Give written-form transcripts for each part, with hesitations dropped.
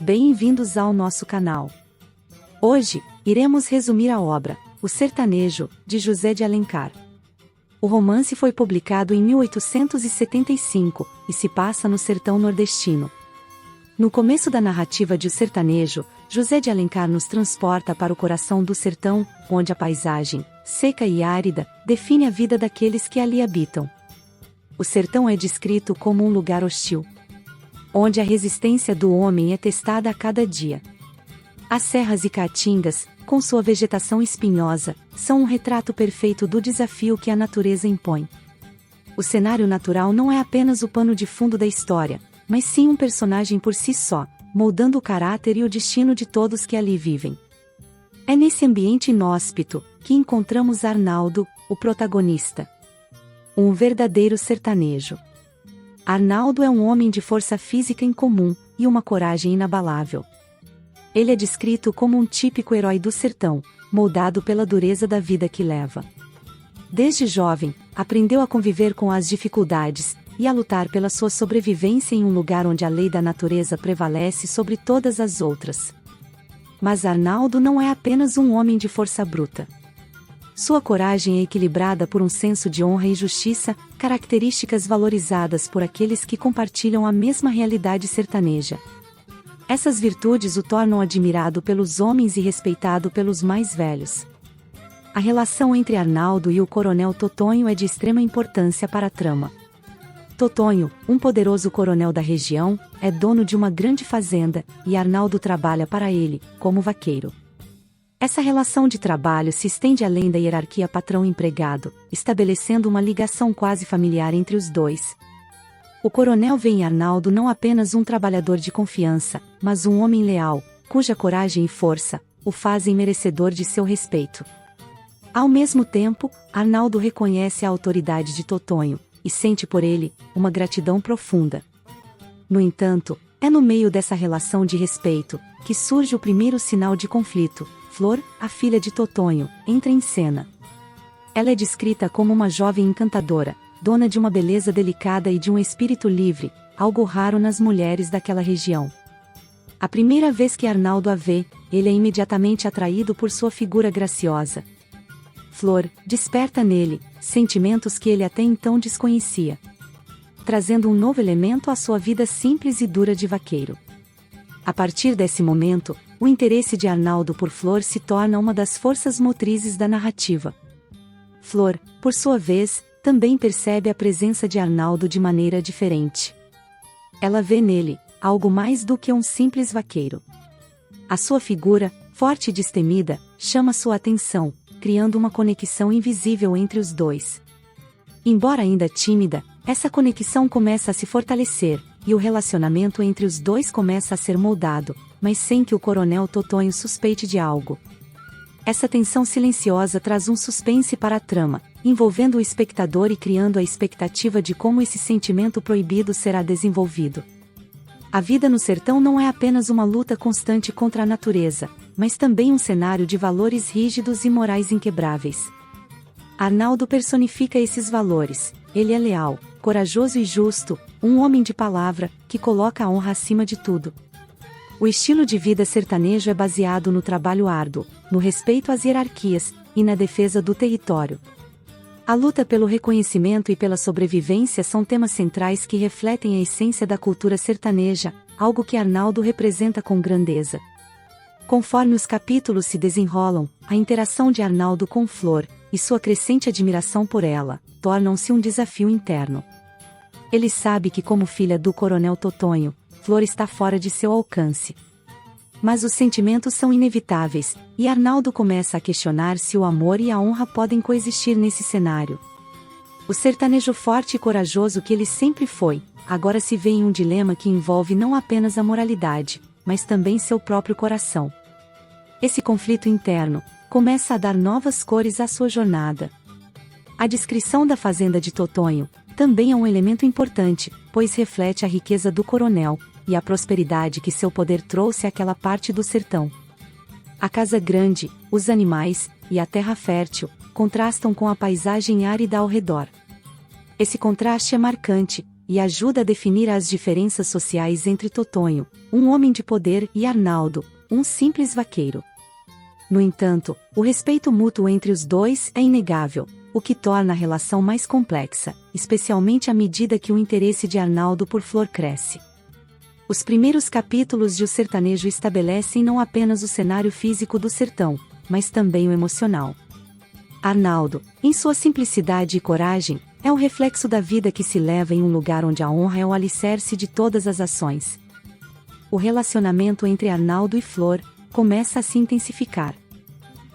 Bem-vindos ao nosso canal. Hoje, iremos resumir a obra, O Sertanejo, de José de Alencar. O romance foi publicado em 1875, e se passa no sertão nordestino. No começo da narrativa de O Sertanejo, José de Alencar nos transporta para o coração do sertão, onde a paisagem, seca e árida, define a vida daqueles que ali habitam. O sertão é descrito como um lugar hostil, onde a resistência do homem é testada a cada dia. As serras e caatingas, com sua vegetação espinhosa, são um retrato perfeito do desafio que a natureza impõe. O cenário natural não é apenas o pano de fundo da história, mas sim um personagem por si só, moldando o caráter e o destino de todos que ali vivem. É nesse ambiente inóspito que encontramos Arnaldo, o protagonista. Um verdadeiro sertanejo. Arnaldo é um homem de força física incomum e uma coragem inabalável. Ele é descrito como um típico herói do sertão, moldado pela dureza da vida que leva. Desde jovem, aprendeu a conviver com as dificuldades e a lutar pela sua sobrevivência em um lugar onde a lei da natureza prevalece sobre todas as outras. Mas Arnaldo não é apenas um homem de força bruta. Sua coragem é equilibrada por um senso de honra e justiça, características valorizadas por aqueles que compartilham a mesma realidade sertaneja. Essas virtudes o tornam admirado pelos homens e respeitado pelos mais velhos. A relação entre Arnaldo e o coronel Totonho é de extrema importância para a trama. Totonho, um poderoso coronel da região, é dono de uma grande fazenda, e Arnaldo trabalha para ele, como vaqueiro. Essa relação de trabalho se estende além da hierarquia patrão-empregado, estabelecendo uma ligação quase familiar entre os dois. O coronel vê em Arnaldo não apenas um trabalhador de confiança, mas um homem leal, cuja coragem e força o fazem merecedor de seu respeito. Ao mesmo tempo, Arnaldo reconhece a autoridade de Totonho, e sente por ele uma gratidão profunda. No entanto, é no meio dessa relação de respeito que surge o primeiro sinal de conflito. Flor, a filha de Totonho, entra em cena. Ela é descrita como uma jovem encantadora, dona de uma beleza delicada e de um espírito livre, algo raro nas mulheres daquela região. A primeira vez que Arnaldo a vê, ele é imediatamente atraído por sua figura graciosa. Flor desperta nele sentimentos que ele até então desconhecia, trazendo um novo elemento à sua vida simples e dura de vaqueiro. A partir desse momento, o interesse de Arnaldo por Flor se torna uma das forças motrizes da narrativa. Flor, por sua vez, também percebe a presença de Arnaldo de maneira diferente. Ela vê nele algo mais do que um simples vaqueiro. A sua figura, forte e destemida, chama sua atenção, criando uma conexão invisível entre os dois. Embora ainda tímida, essa conexão começa a se fortalecer, e o relacionamento entre os dois começa a ser moldado, mas sem que o coronel Totonho suspeite de algo. Essa tensão silenciosa traz um suspense para a trama, envolvendo o espectador e criando a expectativa de como esse sentimento proibido será desenvolvido. A vida no sertão não é apenas uma luta constante contra a natureza, mas também um cenário de valores rígidos e morais inquebráveis. Arnaldo personifica esses valores. Ele é leal, corajoso e justo, um homem de palavra, que coloca a honra acima de tudo. O estilo de vida sertanejo é baseado no trabalho árduo, no respeito às hierarquias, e na defesa do território. A luta pelo reconhecimento e pela sobrevivência são temas centrais que refletem a essência da cultura sertaneja, algo que Arnaldo representa com grandeza. Conforme os capítulos se desenrolam, a interação de Arnaldo com Flor, e sua crescente admiração por ela, tornam-se um desafio interno. Ele sabe que, como filha do coronel Totonho, Flor está fora de seu alcance. Mas os sentimentos são inevitáveis, e Arnaldo começa a questionar se o amor e a honra podem coexistir nesse cenário. O sertanejo forte e corajoso que ele sempre foi, agora se vê em um dilema que envolve não apenas a moralidade, mas também seu próprio coração. Esse conflito interno começa a dar novas cores à sua jornada. A descrição da fazenda de Totonho também é um elemento importante, pois reflete a riqueza do coronel e a prosperidade que seu poder trouxe àquela parte do sertão. A casa grande, os animais e a terra fértil contrastam com a paisagem árida ao redor. Esse contraste é marcante, e ajuda a definir as diferenças sociais entre Totonho, um homem de poder, e Arnaldo, um simples vaqueiro. No entanto, o respeito mútuo entre os dois é inegável, o que torna a relação mais complexa, especialmente à medida que o interesse de Arnaldo por Flor cresce. Os primeiros capítulos de O Sertanejo estabelecem não apenas o cenário físico do sertão, mas também o emocional. Arnaldo, em sua simplicidade e coragem, é o reflexo da vida que se leva em um lugar onde a honra é o alicerce de todas as ações. O relacionamento entre Arnaldo e Flor começa a se intensificar,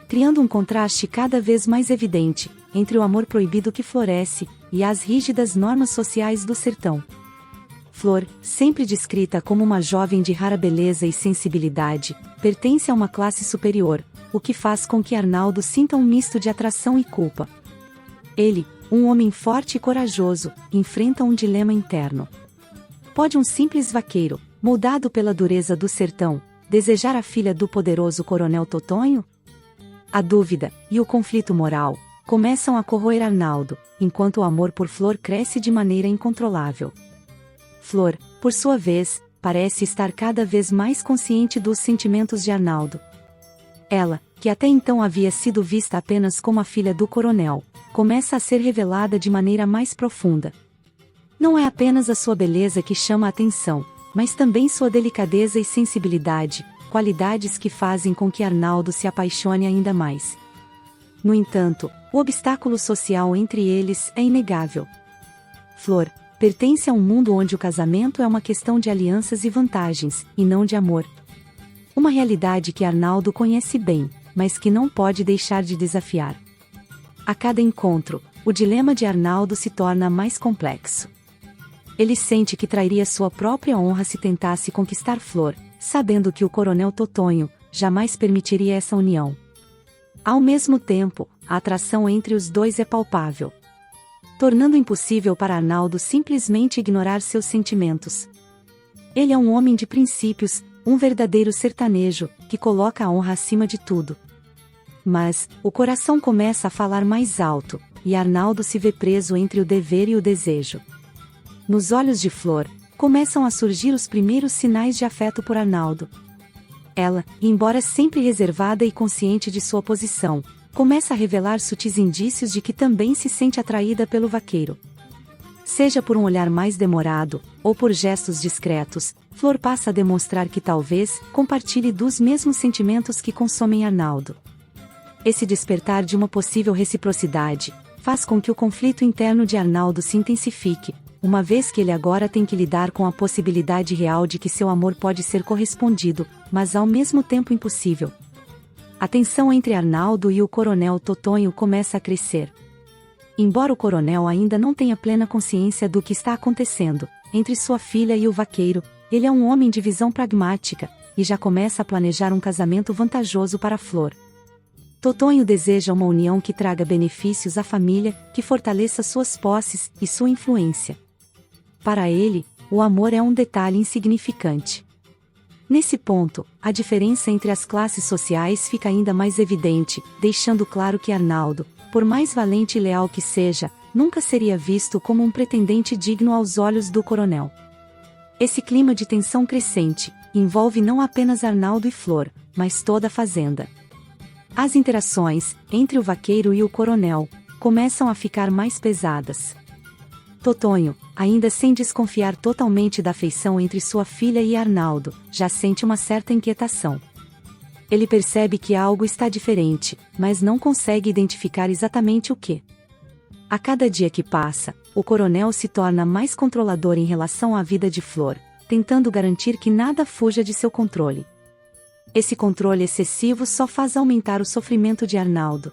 criando um contraste cada vez mais evidente entre o amor proibido que floresce e as rígidas normas sociais do sertão. Flor, sempre descrita como uma jovem de rara beleza e sensibilidade, pertence a uma classe superior, o que faz com que Arnaldo sinta um misto de atração e culpa. Ele, um homem forte e corajoso, enfrenta um dilema interno. Pode um simples vaqueiro, moldado pela dureza do sertão, desejar a filha do poderoso coronel Totonho? A dúvida, e o conflito moral, começam a corroer Arnaldo, enquanto o amor por Flor cresce de maneira incontrolável. Flor, por sua vez, parece estar cada vez mais consciente dos sentimentos de Arnaldo. Ela, que até então havia sido vista apenas como a filha do coronel, começa a ser revelada de maneira mais profunda. Não é apenas a sua beleza que chama a atenção, mas também sua delicadeza e sensibilidade, qualidades que fazem com que Arnaldo se apaixone ainda mais. No entanto, o obstáculo social entre eles é inegável. Flor pertence a um mundo onde o casamento é uma questão de alianças e vantagens, e não de amor. Uma realidade que Arnaldo conhece bem, mas que não pode deixar de desafiar. A cada encontro, o dilema de Arnaldo se torna mais complexo. Ele sente que trairia sua própria honra se tentasse conquistar Flor, sabendo que o coronel Totonho jamais permitiria essa união. Ao mesmo tempo, a atração entre os dois é palpável, tornando impossível para Arnaldo simplesmente ignorar seus sentimentos. Ele é um homem de princípios, um verdadeiro sertanejo, que coloca a honra acima de tudo. Mas, o coração começa a falar mais alto, e Arnaldo se vê preso entre o dever e o desejo. Nos olhos de Flor, começam a surgir os primeiros sinais de afeto por Arnaldo. Ela, embora sempre reservada e consciente de sua posição, começa a revelar sutis indícios de que também se sente atraída pelo vaqueiro. Seja por um olhar mais demorado, ou por gestos discretos, Flor passa a demonstrar que talvez compartilhe dos mesmos sentimentos que consomem Arnaldo. Esse despertar de uma possível reciprocidade faz com que o conflito interno de Arnaldo se intensifique, uma vez que ele agora tem que lidar com a possibilidade real de que seu amor pode ser correspondido, mas ao mesmo tempo impossível. A tensão entre Arnaldo e o coronel Totonho começa a crescer. Embora o coronel ainda não tenha plena consciência do que está acontecendo entre sua filha e o vaqueiro, ele é um homem de visão pragmática, e já começa a planejar um casamento vantajoso para Flor. Totonho deseja uma união que traga benefícios à família, que fortaleça suas posses e sua influência. Para ele, o amor é um detalhe insignificante. Nesse ponto, a diferença entre as classes sociais fica ainda mais evidente, deixando claro que Arnaldo, por mais valente e leal que seja, nunca seria visto como um pretendente digno aos olhos do coronel. Esse clima de tensão crescente envolve não apenas Arnaldo e Flor, mas toda a fazenda. As interações entre o vaqueiro e o coronel começam a ficar mais pesadas. Totonho, ainda sem desconfiar totalmente da afeição entre sua filha e Arnaldo, já sente uma certa inquietação. Ele percebe que algo está diferente, mas não consegue identificar exatamente o que. A cada dia que passa, o coronel se torna mais controlador em relação à vida de Flor, tentando garantir que nada fuja de seu controle. Esse controle excessivo só faz aumentar o sofrimento de Arnaldo.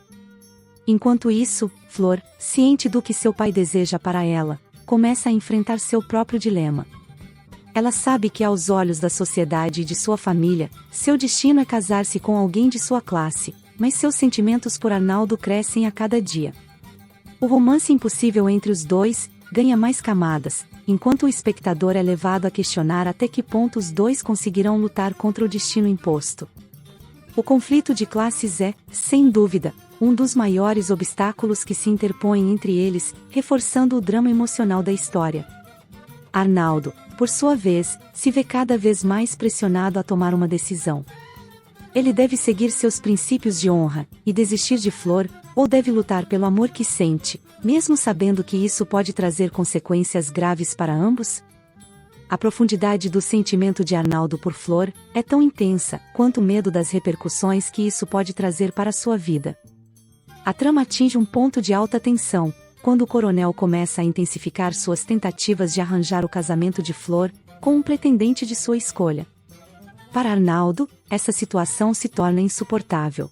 Enquanto isso, Flor, ciente do que seu pai deseja para ela, começa a enfrentar seu próprio dilema. Ela sabe que aos olhos da sociedade e de sua família, seu destino é casar-se com alguém de sua classe, mas seus sentimentos por Arnaldo crescem a cada dia. O romance impossível entre os dois ganha mais camadas, enquanto o espectador é levado a questionar até que ponto os dois conseguirão lutar contra o destino imposto. O conflito de classes é, sem dúvida, um dos maiores obstáculos que se interpõem entre eles, reforçando o drama emocional da história. Arnaldo, por sua vez, se vê cada vez mais pressionado a tomar uma decisão. Ele deve seguir seus princípios de honra e desistir de Flor, ou deve lutar pelo amor que sente, mesmo sabendo que isso pode trazer consequências graves para ambos? A profundidade do sentimento de Arnaldo por Flor é tão intensa quanto o medo das repercussões que isso pode trazer para sua vida. A trama atinge um ponto de alta tensão, quando o coronel começa a intensificar suas tentativas de arranjar o casamento de Flor com um pretendente de sua escolha. Para Arnaldo, essa situação se torna insuportável.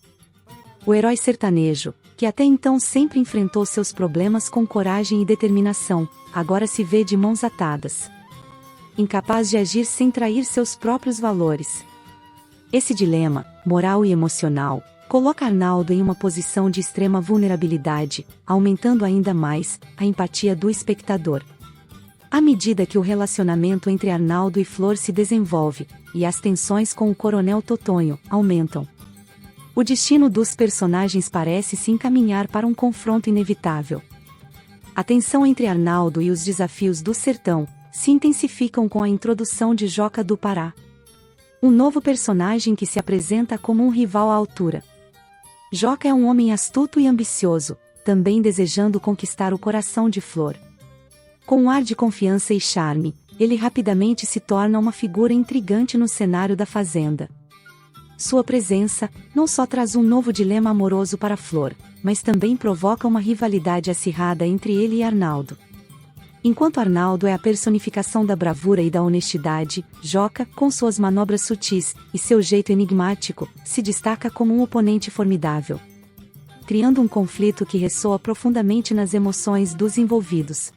O herói sertanejo, que até então sempre enfrentou seus problemas com coragem e determinação, agora se vê de mãos atadas. Incapaz de agir sem trair seus próprios valores. Esse dilema, moral e emocional, coloca Arnaldo em uma posição de extrema vulnerabilidade, aumentando ainda mais a empatia do espectador. À medida que o relacionamento entre Arnaldo e Flor se desenvolve, e as tensões com o Coronel Totonho aumentam, o destino dos personagens parece se encaminhar para um confronto inevitável. A tensão entre Arnaldo e os desafios do sertão se intensificam com a introdução de Joca do Pará. Um novo personagem que se apresenta como um rival à altura. Joca é um homem astuto e ambicioso, também desejando conquistar o coração de Flor. Com um ar de confiança e charme, ele rapidamente se torna uma figura intrigante no cenário da fazenda. Sua presença não só traz um novo dilema amoroso para Flor, mas também provoca uma rivalidade acirrada entre ele e Arnaldo. Enquanto Arnaldo é a personificação da bravura e da honestidade, Joca, com suas manobras sutis e seu jeito enigmático, se destaca como um oponente formidável, criando um conflito que ressoa profundamente nas emoções dos envolvidos.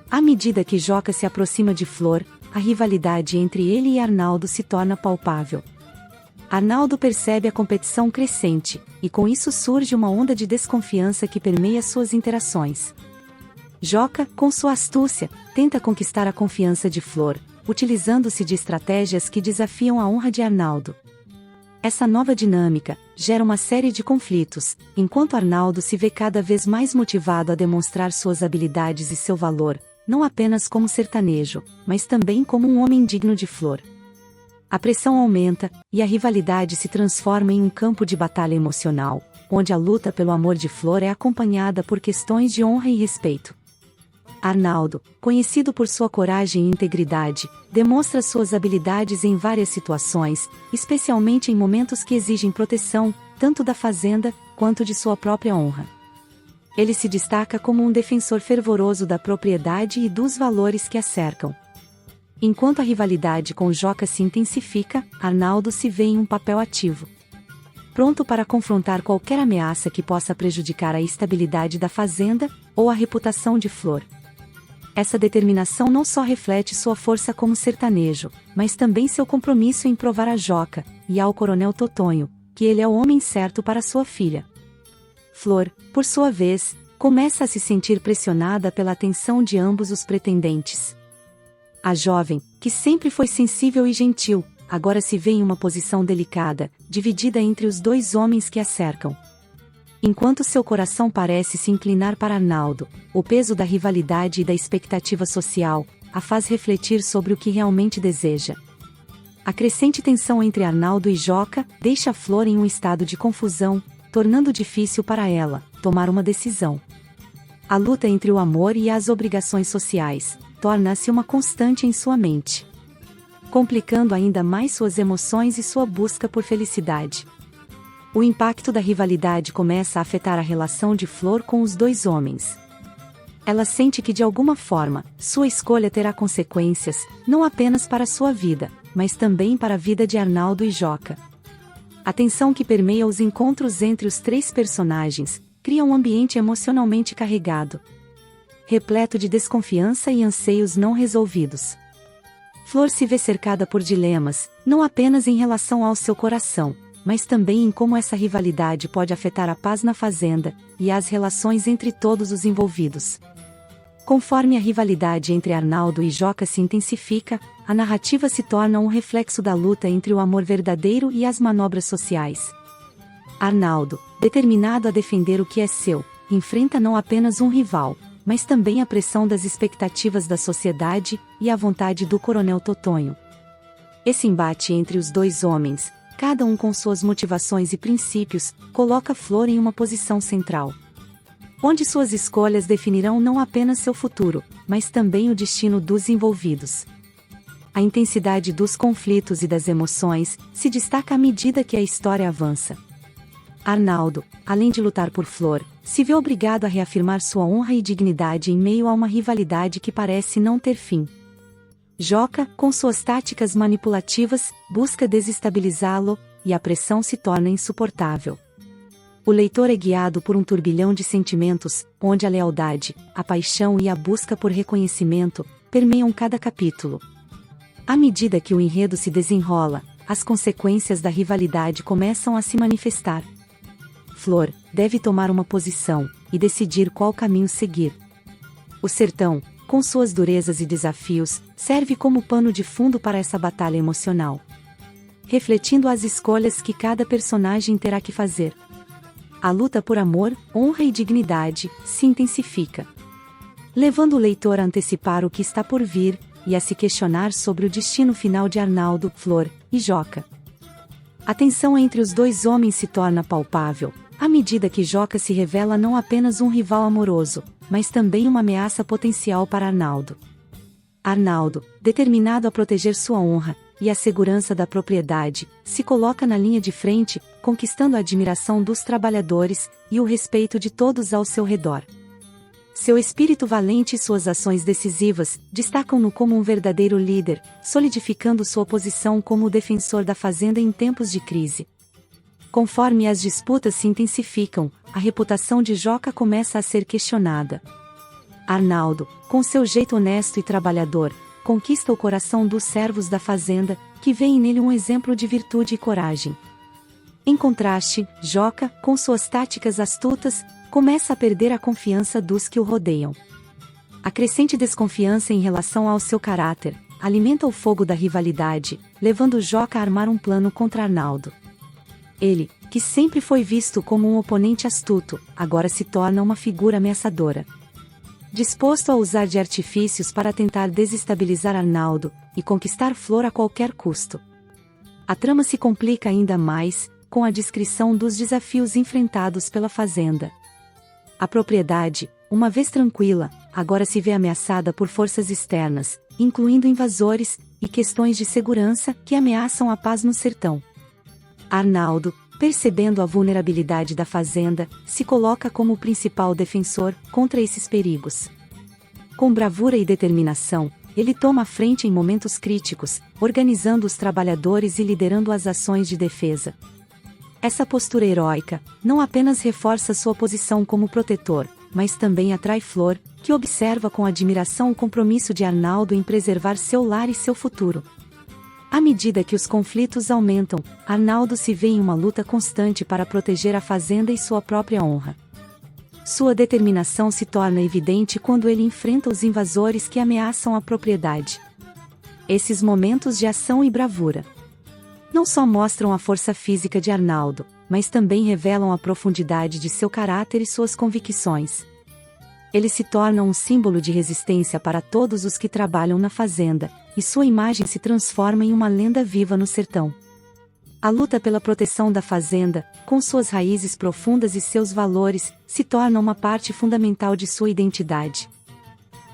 À medida que Joca se aproxima de Flor, a rivalidade entre ele e Arnaldo se torna palpável. Arnaldo percebe a competição crescente, e com isso surge uma onda de desconfiança que permeia suas interações. Joca, com sua astúcia, tenta conquistar a confiança de Flor, utilizando-se de estratégias que desafiam a honra de Arnaldo. Essa nova dinâmica gera uma série de conflitos, enquanto Arnaldo se vê cada vez mais motivado a demonstrar suas habilidades e seu valor, não apenas como sertanejo, mas também como um homem digno de Flor. A pressão aumenta, e a rivalidade se transforma em um campo de batalha emocional, onde a luta pelo amor de Flor é acompanhada por questões de honra e respeito. Arnaldo, conhecido por sua coragem e integridade, demonstra suas habilidades em várias situações, especialmente em momentos que exigem proteção, tanto da fazenda, quanto de sua própria honra. Ele se destaca como um defensor fervoroso da propriedade e dos valores que a cercam. Enquanto a rivalidade com Joca se intensifica, Arnaldo se vê em um papel ativo, pronto para confrontar qualquer ameaça que possa prejudicar a estabilidade da fazenda ou a reputação de Flor. Essa determinação não só reflete sua força como sertanejo, mas também seu compromisso em provar a Joca e ao Coronel Totonho que ele é o homem certo para sua filha. Flor, por sua vez, começa a se sentir pressionada pela atenção de ambos os pretendentes. A jovem, que sempre foi sensível e gentil, agora se vê em uma posição delicada, dividida entre os dois homens que a cercam. Enquanto seu coração parece se inclinar para Arnaldo, o peso da rivalidade e da expectativa social a faz refletir sobre o que realmente deseja. A crescente tensão entre Arnaldo e Joca deixa a Flor em um estado de confusão, tornando difícil para ela tomar uma decisão. A luta entre o amor e as obrigações sociais torna-se uma constante em sua mente, complicando ainda mais suas emoções e sua busca por felicidade. O impacto da rivalidade começa a afetar a relação de Flor com os dois homens. Ela sente que de alguma forma, sua escolha terá consequências, não apenas para sua vida, mas também para a vida de Arnaldo e Joca. A tensão que permeia os encontros entre os três personagens cria um ambiente emocionalmente carregado, repleto de desconfiança e anseios não resolvidos. Flor se vê cercada por dilemas, não apenas em relação ao seu coração, mas também em como essa rivalidade pode afetar a paz na fazenda e as relações entre todos os envolvidos. Conforme a rivalidade entre Arnaldo e Joca se intensifica, a narrativa se torna um reflexo da luta entre o amor verdadeiro e as manobras sociais. Arnaldo, determinado a defender o que é seu, enfrenta não apenas um rival, mas também a pressão das expectativas da sociedade e a vontade do Coronel Totonho. Esse embate entre os dois homens, cada um com suas motivações e princípios, coloca Flor em uma posição central, onde suas escolhas definirão não apenas seu futuro, mas também o destino dos envolvidos. A intensidade dos conflitos e das emoções se destaca à medida que a história avança. Arnaldo, além de lutar por Flor, se vê obrigado a reafirmar sua honra e dignidade em meio a uma rivalidade que parece não ter fim. Joca, com suas táticas manipulativas, busca desestabilizá-lo, e a pressão se torna insuportável. O leitor é guiado por um turbilhão de sentimentos, onde a lealdade, a paixão e a busca por reconhecimento permeiam cada capítulo. À medida que o enredo se desenrola, as consequências da rivalidade começam a se manifestar. Flor deve tomar uma posição e decidir qual caminho seguir. O sertão, com suas durezas e desafios, serve como pano de fundo para essa batalha emocional, refletindo as escolhas que cada personagem terá que fazer. A luta por amor, honra e dignidade se intensifica, levando o leitor a antecipar o que está por vir e a se questionar sobre o destino final de Arnaldo, Flor e Joca. A tensão entre os dois homens se torna palpável, à medida que Joca se revela não apenas um rival amoroso, mas também uma ameaça potencial para Arnaldo. Arnaldo, determinado a proteger sua honra e a segurança da propriedade, se coloca na linha de frente, conquistando a admiração dos trabalhadores e o respeito de todos ao seu redor. Seu espírito valente e suas ações decisivas destacam-no como um verdadeiro líder, solidificando sua posição como o defensor da fazenda em tempos de crise. Conforme as disputas se intensificam, a reputação de Joca começa a ser questionada. Arnaldo, com seu jeito honesto e trabalhador, conquista o coração dos servos da fazenda, que veem nele um exemplo de virtude e coragem. Em contraste, Joca, com suas táticas astutas, começa a perder a confiança dos que o rodeiam. A crescente desconfiança em relação ao seu caráter alimenta o fogo da rivalidade, levando Joca a armar um plano contra Arnaldo. Ele, que sempre foi visto como um oponente astuto, agora se torna uma figura ameaçadora, disposto a usar de artifícios para tentar desestabilizar Arnaldo e conquistar Flor a qualquer custo. A trama se complica ainda mais, com a descrição dos desafios enfrentados pela fazenda. A propriedade, uma vez tranquila, agora se vê ameaçada por forças externas, incluindo invasores e questões de segurança que ameaçam a paz no sertão. Arnaldo, percebendo a vulnerabilidade da fazenda, se coloca como o principal defensor contra esses perigos. Com bravura e determinação, ele toma a frente em momentos críticos, organizando os trabalhadores e liderando as ações de defesa. Essa postura heróica não apenas reforça sua posição como protetor, mas também atrai Flor, que observa com admiração o compromisso de Arnaldo em preservar seu lar e seu futuro. À medida que os conflitos aumentam, Arnaldo se vê em uma luta constante para proteger a fazenda e sua própria honra. Sua determinação se torna evidente quando ele enfrenta os invasores que ameaçam a propriedade. Esses momentos de ação e bravura não só mostram a força física de Arnaldo, mas também revelam a profundidade de seu caráter e suas convicções. Ele se torna um símbolo de resistência para todos os que trabalham na fazenda, e sua imagem se transforma em uma lenda viva no sertão. A luta pela proteção da fazenda, com suas raízes profundas e seus valores, se torna uma parte fundamental de sua identidade.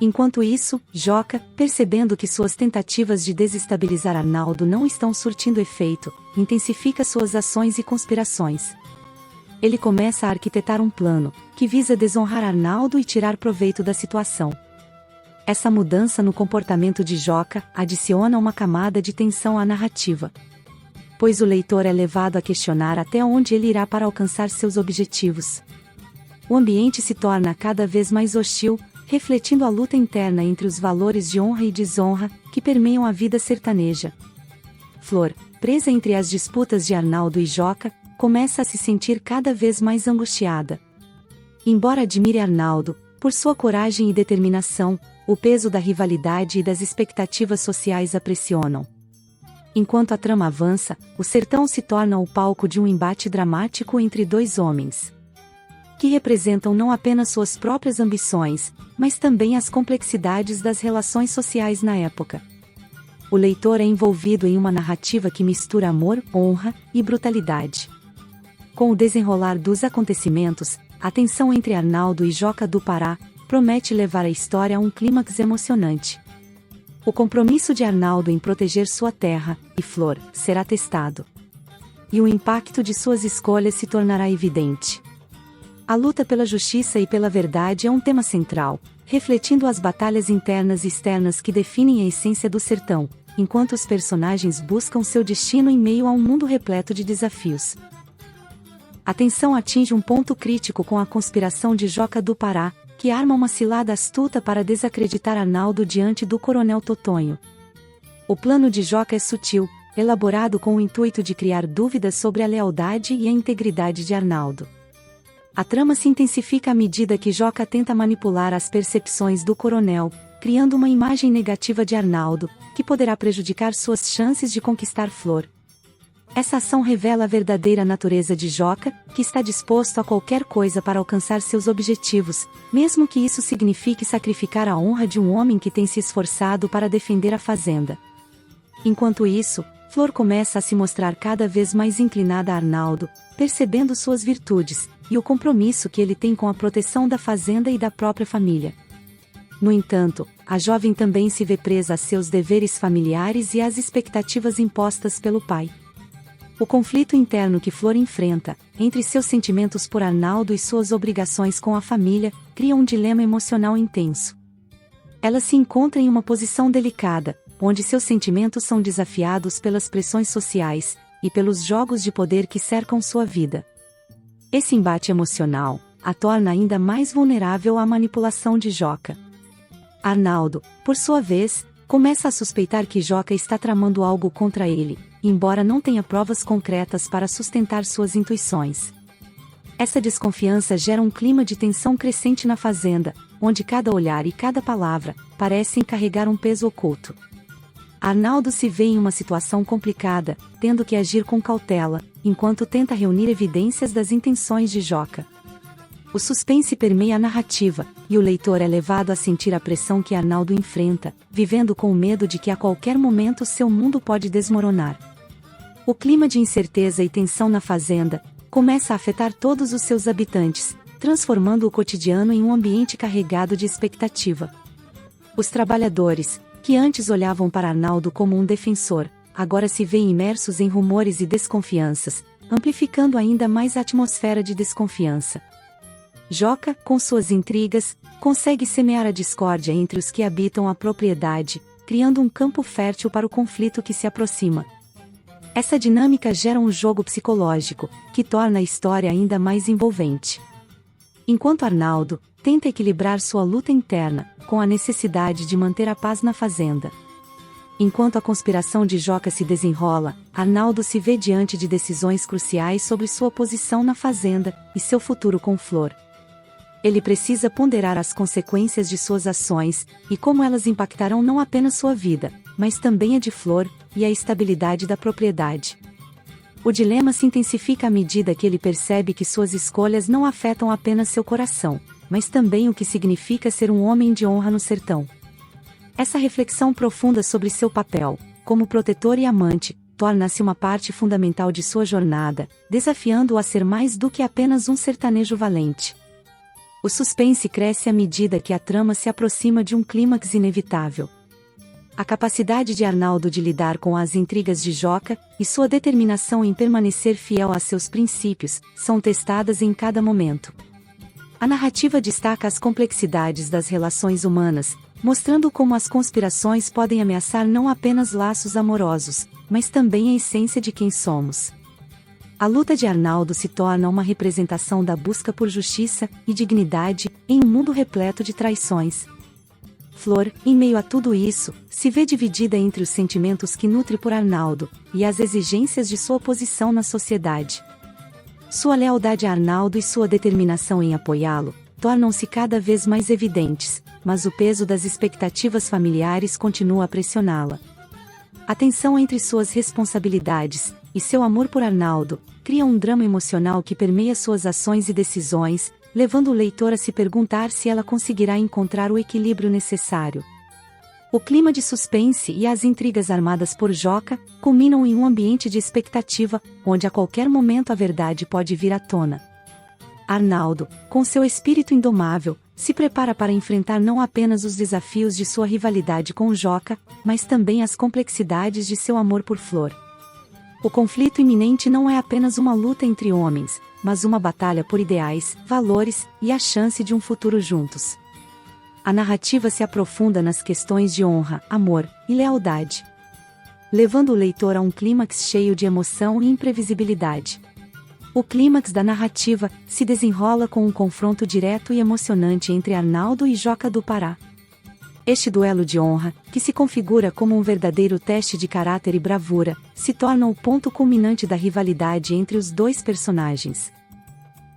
Enquanto isso, Joca, percebendo que suas tentativas de desestabilizar Arnaldo não estão surtindo efeito, intensifica suas ações e conspirações. Ele começa a arquitetar um plano, que visa desonrar Arnaldo e tirar proveito da situação. Essa mudança no comportamento de Joca adiciona uma camada de tensão à narrativa, pois o leitor é levado a questionar até onde ele irá para alcançar seus objetivos. O ambiente se torna cada vez mais hostil, refletindo a luta interna entre os valores de honra e desonra, que permeiam a vida sertaneja. Flor, presa entre as disputas de Arnaldo e Joca, começa a se sentir cada vez mais angustiada. Embora admire Arnaldo, por sua coragem e determinação, o peso da rivalidade e das expectativas sociais a pressionam. Enquanto a trama avança, o sertão se torna o palco de um embate dramático entre dois homens. que representam não apenas suas próprias ambições, mas também as complexidades das relações sociais na época. O leitor é envolvido em uma narrativa que mistura amor, honra e brutalidade. Com o desenrolar dos acontecimentos, a tensão entre Arnaldo e Joca do Pará promete levar a história a um clímax emocionante. O compromisso de Arnaldo em proteger sua terra e Flor será testado. E o impacto de suas escolhas se tornará evidente. A luta pela justiça e pela verdade é um tema central, refletindo as batalhas internas e externas que definem a essência do sertão, enquanto os personagens buscam seu destino em meio a um mundo repleto de desafios. A tensão atinge um ponto crítico com a conspiração de Joca do Pará, que arma uma cilada astuta para desacreditar Arnaldo diante do coronel Totonho. O plano de Joca é sutil, elaborado com o intuito de criar dúvidas sobre a lealdade e a integridade de Arnaldo. A trama se intensifica à medida que Joca tenta manipular as percepções do coronel, criando uma imagem negativa de Arnaldo, que poderá prejudicar suas chances de conquistar Flor. Essa ação revela a verdadeira natureza de Joca, que está disposto a qualquer coisa para alcançar seus objetivos, mesmo que isso signifique sacrificar a honra de um homem que tem se esforçado para defender a fazenda. Enquanto isso, Flor começa a se mostrar cada vez mais inclinada a Arnaldo, percebendo suas virtudes, e o compromisso que ele tem com a proteção da fazenda e da própria família. No entanto, a jovem também se vê presa a seus deveres familiares e às expectativas impostas pelo pai. O conflito interno que Flor enfrenta, entre seus sentimentos por Arnaldo e suas obrigações com a família, cria um dilema emocional intenso. Ela se encontra em uma posição delicada, onde seus sentimentos são desafiados pelas pressões sociais e pelos jogos de poder que cercam sua vida. Esse embate emocional a torna ainda mais vulnerável à manipulação de Joca. Arnaldo, por sua vez, começa a suspeitar que Joca está tramando algo contra ele, embora não tenha provas concretas para sustentar suas intuições. Essa desconfiança gera um clima de tensão crescente na fazenda, onde cada olhar e cada palavra parecem carregar um peso oculto. Arnaldo se vê em uma situação complicada, tendo que agir com cautela, enquanto tenta reunir evidências das intenções de Joca. O suspense permeia a narrativa, e o leitor é levado a sentir a pressão que Arnaldo enfrenta, vivendo com o medo de que a qualquer momento seu mundo pode desmoronar. O clima de incerteza e tensão na fazenda começa a afetar todos os seus habitantes, transformando o cotidiano em um ambiente carregado de expectativa. Os trabalhadores, que antes olhavam para Arnaldo como um defensor, agora se veem imersos em rumores e desconfianças, amplificando ainda mais a atmosfera de desconfiança. Joca, com suas intrigas, consegue semear a discórdia entre os que habitam a propriedade, criando um campo fértil para o conflito que se aproxima. Essa dinâmica gera um jogo psicológico, que torna a história ainda mais envolvente. Enquanto Arnaldo tenta equilibrar sua luta interna, com a necessidade de manter a paz na fazenda. Enquanto a conspiração de Joca se desenrola, Arnaldo se vê diante de decisões cruciais sobre sua posição na fazenda e seu futuro com Flor. Ele precisa ponderar as consequências de suas ações, e como elas impactarão não apenas sua vida, mas também a de Flor, e a estabilidade da propriedade. O dilema se intensifica à medida que ele percebe que suas escolhas não afetam apenas seu coração, mas também o que significa ser um homem de honra no sertão. Essa reflexão profunda sobre seu papel, como protetor e amante, torna-se uma parte fundamental de sua jornada, desafiando-o a ser mais do que apenas um sertanejo valente. O suspense cresce à medida que a trama se aproxima de um clímax inevitável. A capacidade de Arnaldo de lidar com as intrigas de Joca, e sua determinação em permanecer fiel a seus princípios, são testadas em cada momento. A narrativa destaca as complexidades das relações humanas, mostrando como as conspirações podem ameaçar não apenas laços amorosos, mas também a essência de quem somos. A luta de Arnaldo se torna uma representação da busca por justiça e dignidade, em um mundo repleto de traições. Flor, em meio a tudo isso, se vê dividida entre os sentimentos que nutre por Arnaldo, e as exigências de sua posição na sociedade. Sua lealdade a Arnaldo e sua determinação em apoiá-lo, tornam-se cada vez mais evidentes, mas o peso das expectativas familiares continua a pressioná-la. A tensão entre suas responsabilidades e seu amor por Arnaldo cria um drama emocional que permeia suas ações e decisões, levando o leitor a se perguntar se ela conseguirá encontrar o equilíbrio necessário. O clima de suspense e as intrigas armadas por Joca culminam em um ambiente de expectativa, onde a qualquer momento a verdade pode vir à tona. Arnaldo, com seu espírito indomável, se prepara para enfrentar não apenas os desafios de sua rivalidade com Joca, mas também as complexidades de seu amor por Flor. O conflito iminente não é apenas uma luta entre homens, mas uma batalha por ideais, valores e a chance de um futuro juntos. A narrativa se aprofunda nas questões de honra, amor e lealdade, levando o leitor a um clímax cheio de emoção e imprevisibilidade. O clímax da narrativa se desenrola com um confronto direto e emocionante entre Arnaldo e Joca do Pará. Este duelo de honra, que se configura como um verdadeiro teste de caráter e bravura, se torna o ponto culminante da rivalidade entre os dois personagens.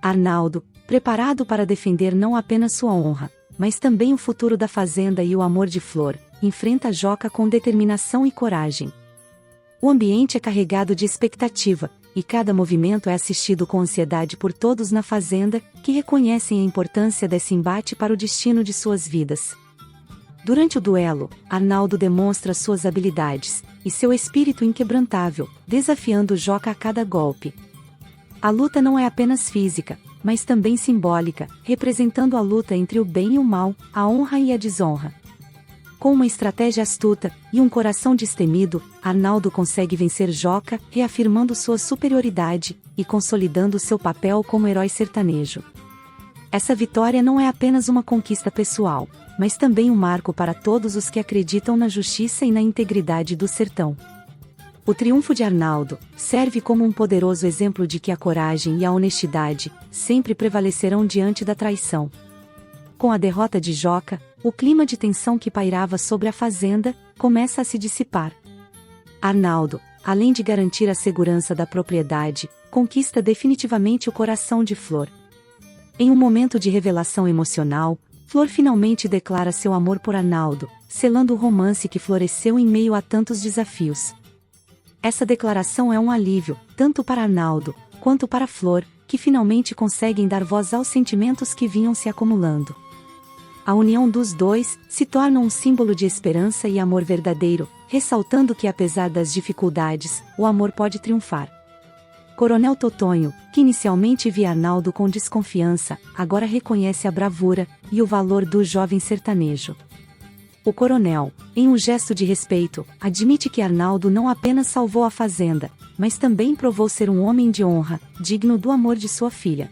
Arnaldo, preparado para defender não apenas sua honra, mas também o futuro da fazenda e o amor de Flor, enfrenta Joca com determinação e coragem. O ambiente é carregado de expectativa, e cada movimento é assistido com ansiedade por todos na fazenda, que reconhecem a importância desse embate para o destino de suas vidas. Durante o duelo, Arnaldo demonstra suas habilidades e seu espírito inquebrantável, desafiando Joca a cada golpe. A luta não é apenas física, mas também simbólica, representando a luta entre o bem e o mal, a honra e a desonra. Com uma estratégia astuta e um coração destemido, Arnaldo consegue vencer Joca, reafirmando sua superioridade e consolidando seu papel como herói sertanejo. Essa vitória não é apenas uma conquista pessoal, mas também um marco para todos os que acreditam na justiça e na integridade do sertão. O triunfo de Arnaldo serve como um poderoso exemplo de que a coragem e a honestidade sempre prevalecerão diante da traição. Com a derrota de Joca, o clima de tensão que pairava sobre a fazenda começa a se dissipar. Arnaldo, além de garantir a segurança da propriedade, conquista definitivamente o coração de Flor. Em um momento de revelação emocional, Flor finalmente declara seu amor por Arnaldo, selando o romance que floresceu em meio a tantos desafios. Essa declaração é um alívio, tanto para Arnaldo, quanto para Flor, que finalmente conseguem dar voz aos sentimentos que vinham se acumulando. A união dos dois se torna um símbolo de esperança e amor verdadeiro, ressaltando que apesar das dificuldades, o amor pode triunfar. Coronel Totonho, que inicialmente via Arnaldo com desconfiança, agora reconhece a bravura e o valor do jovem sertanejo. O coronel, em um gesto de respeito, admite que Arnaldo não apenas salvou a fazenda, mas também provou ser um homem de honra, digno do amor de sua filha.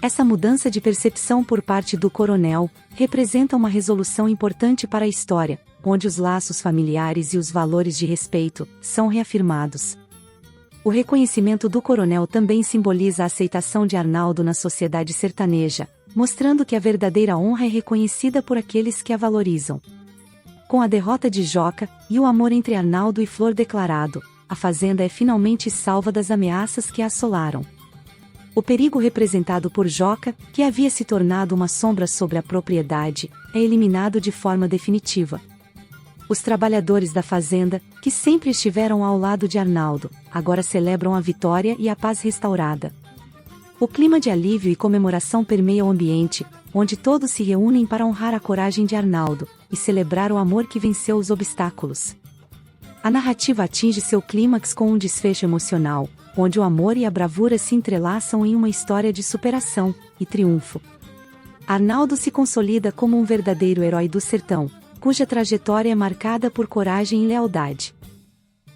Essa mudança de percepção por parte do coronel representa uma resolução importante para a história, onde os laços familiares e os valores de respeito são reafirmados. O reconhecimento do coronel também simboliza a aceitação de Arnaldo na sociedade sertaneja, mostrando que a verdadeira honra é reconhecida por aqueles que a valorizam. Com a derrota de Joca e o amor entre Arnaldo e Flor declarado, a fazenda é finalmente salva das ameaças que a assolaram. O perigo representado por Joca, que havia se tornado uma sombra sobre a propriedade, é eliminado de forma definitiva. Os trabalhadores da fazenda, que sempre estiveram ao lado de Arnaldo, agora celebram a vitória e a paz restaurada. O clima de alívio e comemoração permeia o ambiente, onde todos se reúnem para honrar a coragem de Arnaldo e celebrar o amor que venceu os obstáculos. A narrativa atinge seu clímax com um desfecho emocional, onde o amor e a bravura se entrelaçam em uma história de superação e triunfo. Arnaldo se consolida como um verdadeiro herói do sertão, cuja trajetória é marcada por coragem e lealdade.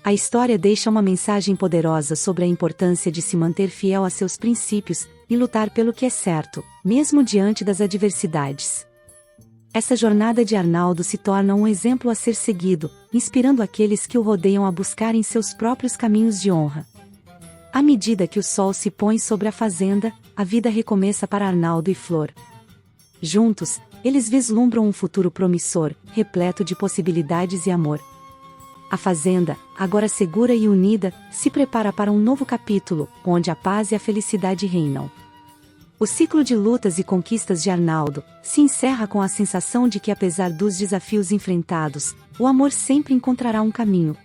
A história deixa uma mensagem poderosa sobre a importância de se manter fiel a seus princípios e lutar pelo que é certo, mesmo diante das adversidades. Essa jornada de Arnaldo se torna um exemplo a ser seguido, inspirando aqueles que o rodeiam a buscarem seus próprios caminhos de honra. À medida que o sol se põe sobre a fazenda, a vida recomeça para Arnaldo e Flor. Juntos, eles vislumbram um futuro promissor, repleto de possibilidades e amor. A fazenda, agora segura e unida, se prepara para um novo capítulo, onde a paz e a felicidade reinam. O ciclo de lutas e conquistas de Arnaldo se encerra com a sensação de que, apesar dos desafios enfrentados, o amor sempre encontrará um caminho.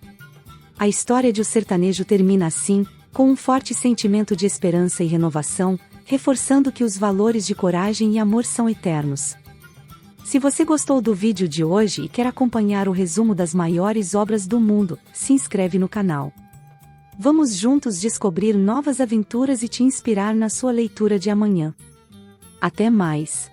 A história de O Sertanejo termina assim, com um forte sentimento de esperança e renovação, reforçando que os valores de coragem e amor são eternos. Se você gostou do vídeo de hoje e quer acompanhar o resumo das maiores obras do mundo, se inscreve no canal. Vamos juntos descobrir novas aventuras e te inspirar na sua leitura de amanhã. Até mais!